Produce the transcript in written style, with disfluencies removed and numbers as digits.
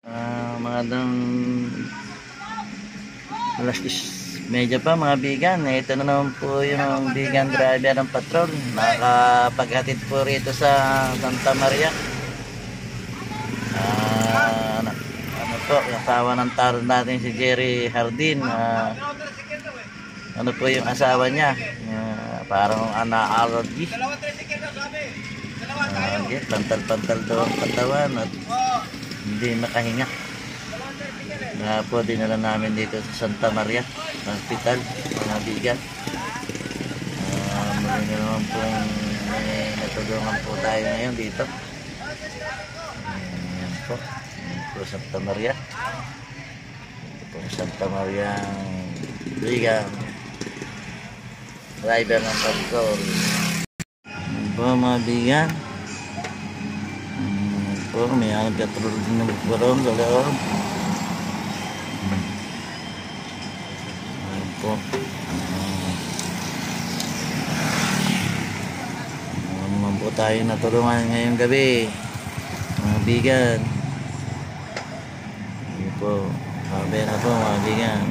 Magandang alas 10:30 pa mga bigan. Ito na naman po yung bigan driver ng patrol. Nakapaghatid po rito sa Santa Maria. Ano po, yung asawa ng taro natin si Jerry Hardin. Ano po yung asawa niya? Parang ana-allergy. Pantal-pantal daw ang katawan at hindi makahinga. Na po dinala namin dito sa Santa Maria Hospital mga bigan. Muli na naman po natulungan po tayo ngayon dito. Ayan po, Santa Maria. Ito po Santa Maria bigan driver ng patrol. Ayan po mga bigan. Ayan po, may patrol din ng barong sa loob. Po. Naman po tayo natulungan ngayong gabi mga bigan. Hindi po, sabi na po mga bigan.